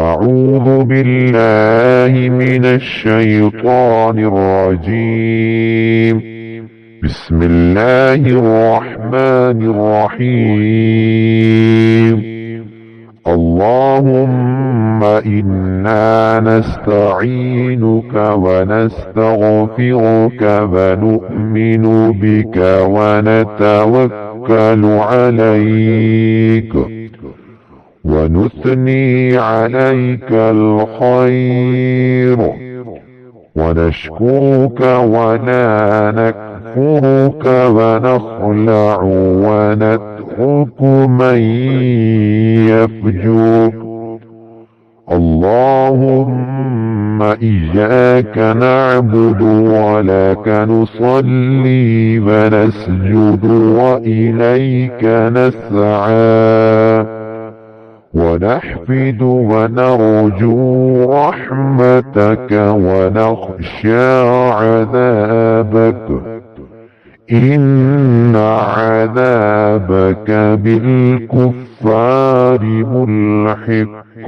أعوذ بالله من الشيطان الرجيم. بسم الله الرحمن الرحيم. اللهم إنا نستعينك ونستغفرك ونؤمن بك ونتوكل عليك ونثني عليك الخير ونشكرك ولا نكفرك ونخلع ونترك من يفجرك. اللهم إياك نعبد ولك نصلي ونسجد وإليك نسعى ونحفد ونرجو رحمتك ونخشى عذابك إن عذابك بالكفار ملحق.